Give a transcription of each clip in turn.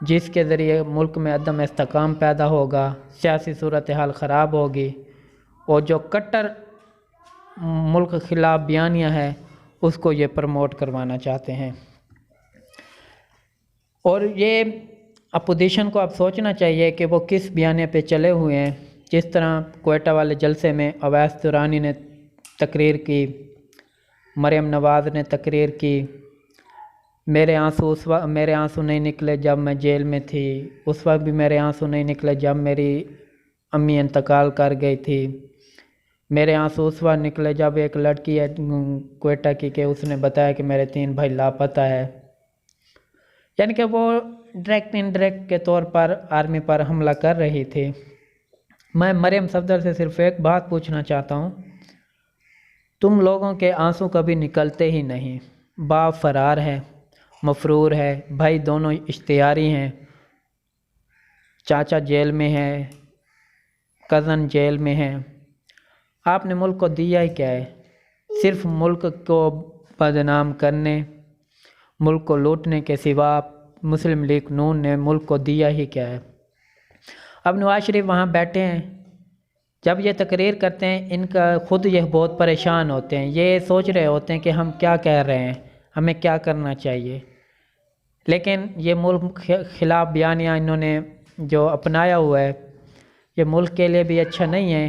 جس کے ذریعے ملک میں عدم استحکام پیدا ہوگا، سیاسی صورتحال خراب ہوگی، اور جو کٹر ملک خلاف بیانیہ ہے اس کو یہ پروموٹ کروانا چاہتے ہیں۔ اور یہ اپوزیشن کو اب سوچنا چاہیے کہ وہ کس بیانیے پہ چلے ہوئے ہیں۔ جس طرح کوئٹہ والے جلسے میں اویس درانی نے تقریر کی، مریم نواز نے تقریر کی، میرے آنسو نہیں نکلے جب میں جیل میں تھی، اس وقت بھی میرے آنسو نہیں نکلے جب میری امی انتقال کر گئی تھی، میرے آنسو اس وقت نکلے جب ایک لڑکی ہے کوئٹہ کی کہ اس نے بتایا کہ میرے 3 بھائی لاپتہ ہے۔ یعنی کہ وہ ڈائریکٹ انڈائریکٹ کے طور پر آرمی پر حملہ کر رہی تھی۔ میں مریم صفدر سے صرف ایک بات پوچھنا چاہتا ہوں، تم لوگوں کے آنسو کبھی نکلتے ہی نہیں۔ باپ فرار ہے، مفرور ہے، بھائی دونوں اشتہاری ہیں، چاچا جیل میں ہے، کزن جیل میں ہے، آپ نے ملک کو دیا ہی کیا ہے؟ صرف ملک کو بدنام کرنے، ملک کو لوٹنے کے سوا مسلم لیگ نون نے ملک کو دیا ہی کیا ہے؟ اب نواز شریف وہاں بیٹھے ہیں، جب یہ تقریر کرتے ہیں ان کا خود یہ بہت پریشان ہوتے ہیں، یہ سوچ رہے ہوتے ہیں کہ ہم کیا کہہ رہے ہیں، ہمیں کیا کرنا چاہیے۔ لیکن یہ ملک خلاف بیانیہ انہوں نے جو اپنایا ہوا ہے یہ ملک کے لیے بھی اچھا نہیں ہے،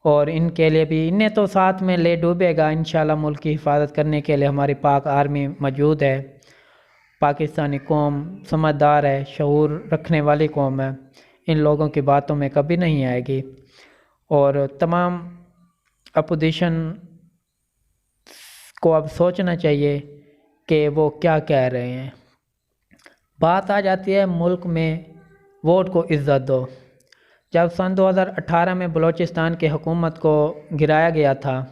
اور ان کے لیے بھی انہیں تو ساتھ میں لے ڈوبے گا۔ انشاءاللہ ملک کی حفاظت کرنے کے لیے ہماری پاک آرمی موجود ہے، پاکستانی قوم سمجھدار ہے، شعور رکھنے والی قوم ہے، ان لوگوں کی باتوں میں کبھی نہیں آئے گی۔ اور تمام اپوزیشن کو اب سوچنا چاہیے کہ وہ کیا کہہ رہے ہیں۔ بات آ جاتی ہے ملک میں ووٹ کو عزت دو۔ جب سن 2018 میں بلوچستان کی حکومت کو گرایا گیا تھا،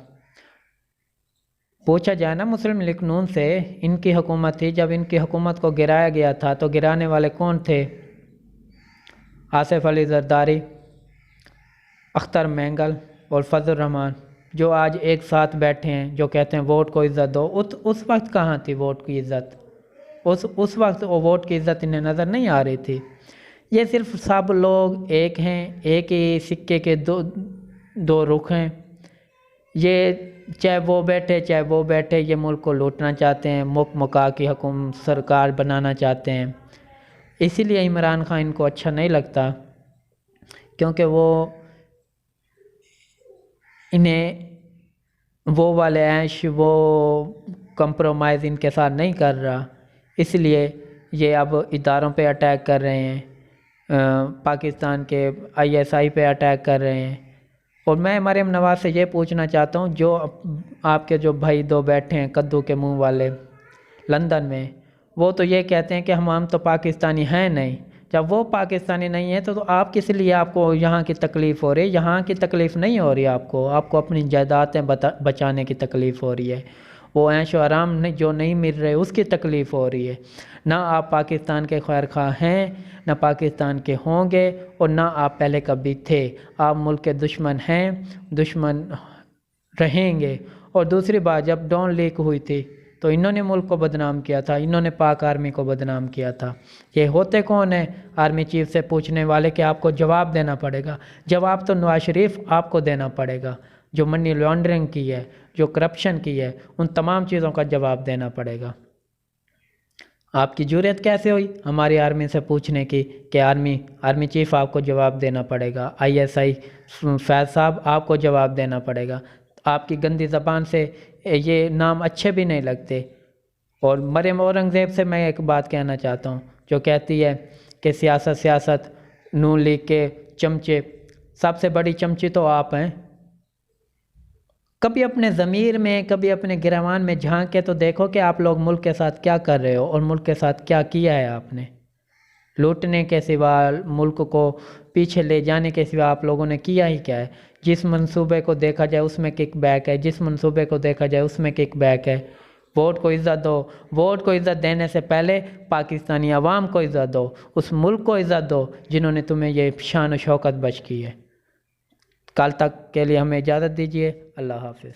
پوچھا جائے نا مسلم لیگ نون سے، ان کی حکومت تھی، جب ان کی حکومت کو گرایا گیا تھا تو گرانے والے کون تھے؟ آصف علی زرداری، اختر مینگل اور فضل الرحمان، جو آج ایک ساتھ بیٹھے ہیں جو کہتے ہیں ووٹ کو عزت دو۔ اس وقت کہاں تھی ووٹ کی عزت؟ اس وقت وہ ووٹ کی عزت انہیں نظر نہیں آ رہی تھی۔ یہ صرف سب لوگ ایک ہیں، ایک ہی سکے کے دو رخ ہیں۔ یہ چاہے وہ بیٹھے یہ ملک کو لوٹنا چاہتے ہیں، مکا کی حکومت سرکار بنانا چاہتے ہیں۔ اسی لیے عمران خان ان کو اچھا نہیں لگتا، کیونکہ وہ انہیں وہ والے عیش، وہ کمپرومائز ان کے ساتھ نہیں کر رہا، اس لیے یہ اب اداروں پہ اٹیک کر رہے ہیں، پاکستان کے ISI پہ اٹیک کر رہے ہیں۔ اور میں مریم نواز سے یہ پوچھنا چاہتا ہوں، جو آپ کے جو بھائی 2 بیٹھے ہیں کدو کے منہ والے لندن میں، وہ تو یہ کہتے ہیں کہ ہم تو پاکستانی ہیں نہیں۔ جب وہ پاکستانی نہیں ہیں تو آپ کس لیے آپ کو یہاں کی تکلیف ہو رہی ہے؟ یہاں کی تکلیف نہیں ہو رہی آپ کو اپنی جائیدادیں بچانے کی تکلیف ہو رہی ہے، وہ عیش و آرام جو نہیں مل رہے اس کی تکلیف ہو رہی ہے۔ نہ آپ پاکستان کے خیر خواہ ہیں، نہ پاکستان کے ہوں گے، اور نہ آپ پہلے کبھی تھے۔ آپ ملک کے دشمن ہیں، دشمن رہیں گے۔ اور دوسری بات، جب ڈون لیک ہوئی تھی تو انہوں نے ملک کو بدنام کیا تھا، انہوں نے پاک آرمی کو بدنام کیا تھا۔ یہ ہوتے کون ہیں؟ آرمی چیف سے پوچھنے والے کہ آپ کو جواب دینا پڑے گا۔ جواب تو نواز شریف آپ کو دینا پڑے گا، جو منی لانڈرنگ کی ہے، جو کرپشن کی ہے، ان تمام چیزوں کا جواب دینا پڑے گا۔ آپ کی جرأت کیسے ہوئی ہماری آرمی سے پوچھنے کی کہ آرمی چیف آپ کو جواب دینا پڑے گا، ISI فیض صاحب آپ کو جواب دینا پڑے گا۔ آپ کی گندی زبان سے یہ نام اچھے بھی نہیں لگتے۔ اور مریم اورنگزیب سے میں ایک بات کہنا چاہتا ہوں، جو کہتی ہے کہ سیاست نون لیگ کے چمچے، سب سے بڑی چمچی تو آپ ہیں۔ کبھی اپنے ضمیر میں، کبھی اپنے گریبان میں جھانک کے تو دیکھو کہ آپ لوگ ملک کے ساتھ کیا کر رہے ہو اور ملک کے ساتھ کیا کیا ہے آپ نے۔ لوٹنے کے سوا، ملک کو پیچھے لے جانے کے سوا آپ لوگوں نے کیا ہی کیا ہے؟ جس منصوبے کو دیکھا جائے اس میں کک بیک ہے، جس منصوبے کو دیکھا جائے اس میں کک بیک ہے۔ ووٹ کو عزت دو، ووٹ کو عزت دینے سے پہلے پاکستانی عوام کو عزت دو، اس ملک کو عزت دو جنہوں نے تمہیں یہ شان و شوکت بخش کی ہے۔ کل تک کے لیے ہمیں اجازت دیجیے، اللہ حافظ۔